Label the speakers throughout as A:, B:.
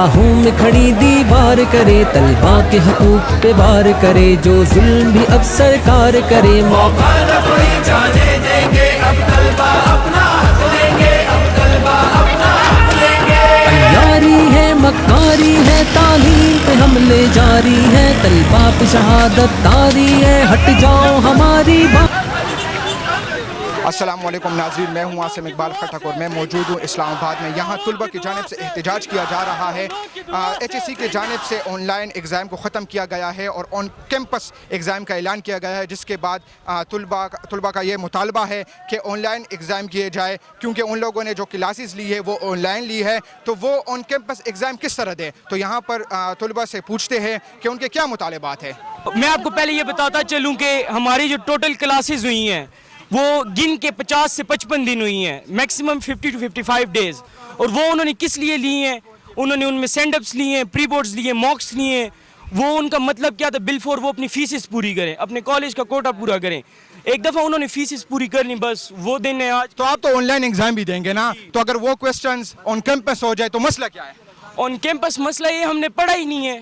A: راہوں میں کھڑی دیوار کرے، طلبا کے حقوق پہ وار کرے، جو ظلم بھی اب سرکار کرے،
B: موقع نہ کوئی جانے دیں گے، اب طلبا اپنا حق لیں گے، اب طلبا اپنا حق لیں گے۔
A: عیاری ہے مکاری ہے، تعلیم پہ حملے جاری ہے، طلبا پہ شہادت طاری ہے، ہٹ جاؤ ہماری بات۔
C: السلام علیکم ناظرین، میں ہوں عاصم اقبال خٹک اور میں موجود ہوں اسلام آباد میں۔ یہاں طلبہ کی جانب سے احتجاج کیا جا رہا ہے۔ ایچ ایس سی کی جانب سے آن لائن ایگزام کو ختم کیا گیا ہے اور آن کیمپس ایگزام کا اعلان کیا گیا ہے، جس کے بعد طلبہ کا یہ مطالبہ ہے کہ آن لائن ایگزام کیے جائے، کیونکہ ان لوگوں نے جو کلاسز لی ہے وہ آن لائن لی ہے، تو وہ آن کیمپس ایگزام کس طرح دے۔ تو یہاں پر طلبہ سے پوچھتے ہیں کہ ان کے کیا مطالبات ہیں۔
D: میں آپ کو پہلے یہ بتاتا چلوں کہ ہماری جو ٹوٹل کلاسز ہوئی ہیں وہ گن کے 50 سے 55 دن ہوئی ہیں، میکسیمم 50 to 55 ڈیز، اور وہ انہوں نے کس لیے لی ہیں؟ انہوں نے ان میں سینڈ اپس لیے ہیں، پری بورڈز لیے، موکس لیے ہیں۔ وہ ان کا مطلب کیا تھا؟ بالفور وہ اپنی فیسز پوری کریں، اپنے کالج کا کوٹا پورا کریں۔ ایک دفعہ انہوں نے فیسز پوری کرنی، بس وہ دن ہے آج۔
C: تو آپ تو آن لائن ایگزام بھی دیں گے نا، تو اگر وہ کوسچنز آن کیمپس ہو جائے تو مسئلہ کیا ہے؟
D: آن کیمپس مسئلہ یہ ہم نے پڑھا ہی نہیں ہے۔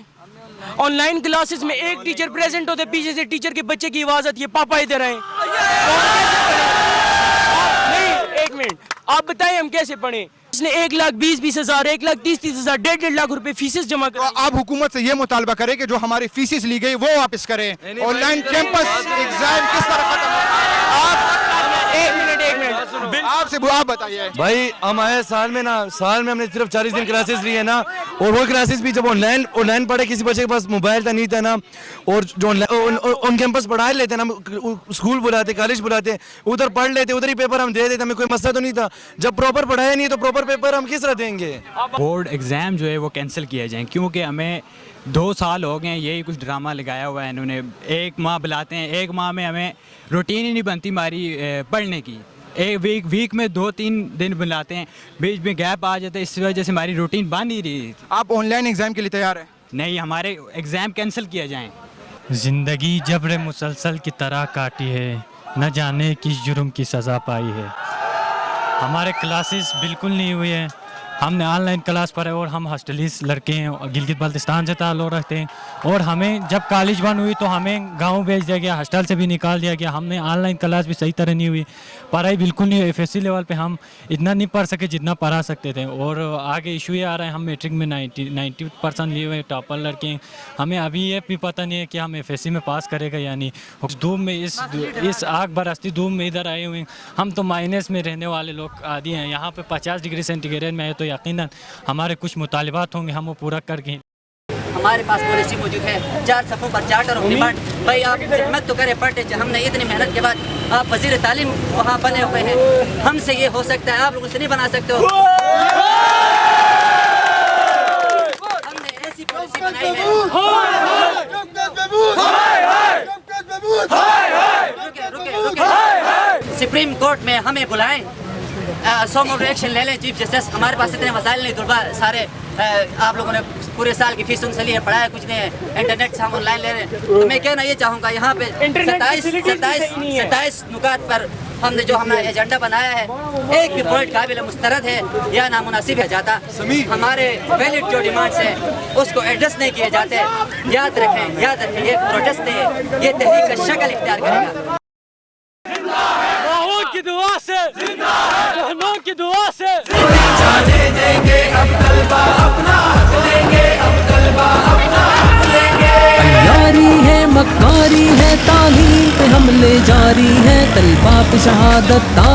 D: آن لائن کلاسز میں ایک ٹیچر پریزنٹ ہوتے، پیچھے سے ٹیچر کے بچے کی آواز آتی ہے، پاپا ادھر آئیں۔ نہیں، ایک منٹ، آپ بتائیں ہم کیسے پڑھیں؟ اس نے 1,20,20,000، 1,30,30,000، 1.5 لاکھ روپے فیسز جمع کر۔
C: آپ حکومت سے یہ مطالبہ کریں کہ جو ہماری فیسز لی گئی وہ واپس کریں۔ آن لائن کیمپس ایگزام کس طرح ختم ہو؟ آپ بتائیے
E: بھائی، ہم آئے سال میں ہم نے صرف 40 دن کلاسز لی ہے نا، اور وہ کلاسز بھی جب آن لائن پڑھے، کسی بچے کے پاس موبائل تھا نہیں تھا نا، اور جو آن کیمپس پڑھا لیتے نا، اسکول بلاتے، کالج بلاتے، ادھر پڑھ لیتے، ادھر ہی پیپر ہم دے دیتے، ہمیں کوئی مسئلہ تو نہیں تھا۔ جب پراپر پڑھایا نہیں تو پراپر پیپر ہم کس طرح دیں گے؟
F: بورڈ ایگزام جو ہے وہ کینسل کیے جائیں، کیونکہ ہمیں 2 سال ہو گئے ہیں یہی کچھ ڈرامہ لگایا ہوا ہے انہوں نے۔ 1 ماہ بلاتے ہیں، 1 ماہ میں ہمیں روٹین ہی نہیں بنتی ہماری پڑھنے کی۔ ویک میں 2-3 دن بلاتے ہیں، بیچ میں گیپ آ جاتا ہے، اس وجہ سے ہماری روٹین بن نہیں رہی۔
C: آپ آن لائن ایگزام کے لیے تیار ہیں؟
F: نہیں، ہمارے ایگزام کینسل کیے جائیں۔
G: زندگی جبر مسلسل کی طرح کاٹی ہے، نہ جانے کس جرم کی سزا پائی ہے۔ ہمارے کلاسز بالکل نہیں ہوئے ہیں، ہم نے آن لائن کلاس پر ہے، اور ہم ہاسٹلیز لڑکے ہیں، گلگت بلتستان سے تعلق رکھتے ہیں، اور ہمیں جب کالج بند ہوئی تو ہمیں گاؤں بھیج دیا گیا، ہاسٹل سے بھی نکال دیا گیا۔ ہم نے آن لائن کلاس بھی صحیح طرح نہیں ہوئی، پڑھائی بالکل نہیں ہوئی۔ ایف ایس سی لیول پہ ہم اتنا نہیں پڑھ سکے جتنا پڑھا سکتے تھے، اور آگے ایشو یہ آ رہا ہے، ہم میٹرک میں 90% لیے ہوئے ٹاپر لڑکے ہیں، ہمیں ابھی یہ بھی پتہ نہیں ہے کہ ہم ایف ایس سی میں پاس کرے گا یا نہیں۔ دھوم میں اس آگ برستی دھوم میں ادھر آئے ہوئے ہیں، ہم تو مائنس میں رہنے والے لوگ عادی ہیں۔ یہاں پہ 50 ڈگری سینٹی گریڈ میں ہے تو یقیناً ہمارے کچھ مطالبات ہوں گے، ہم وہ پورا کر کے۔
H: ہمارے پاس پالیسی موجود ہے، 4 صفحوں پر چارٹر آف ڈیمانڈ۔ بھائی آپ خدمت تو کریں، پڑھتے، ہم نے اتنی محنت کے بعد آپ وزیر تعلیم وہاں بنے ہوئے ہیں، ہم سے یہ ہو سکتا ہے، آپ لوگوں سے نہیں بنا سکتے ہو۔ ہم نے ایسی پالیسی بنائی ہے۔ سپریم کورٹ میں ہمیں بلائیں، 100 موڈ ایکشن لے لیں چیف جسٹس۔ ہمارے پاس اتنے وسائل نہیں، طلبا سارے آپ لوگوں نے پورے سال کی فیس ان سے لی ہے، پڑھایا کچھ نہیں ہے، انٹرنیٹ سے ہم آن لائن لے رہے ہیں۔ تو میں کہنا یہ چاہوں گا، یہاں پہ 27 نکات پر ہم نے جو ہمارا ایجنڈا بنایا ہے، ایک بھی پوائنٹ قابل مسترد ہے یا نامناسب ہے جاتا، ہمارے ویلڈ جو ڈیمانڈس ہیں اس کو ایڈریس نہیں کیے جاتے۔ یاد رکھیں یہ پروٹیسٹ نہیں، یہ تحریک کا شکل اختیار کرے گا۔
D: کی دعا سے، جہنم کی دعا سے
B: جانے دیں گے، اب طلبا اپنا حق لیں گے، اب طلبا اپنا حق لیں گے۔
A: عیاری ہے مکاری ہے، تعلیم پہ حملے جاری ہے، طلبا پہ شہادت طاری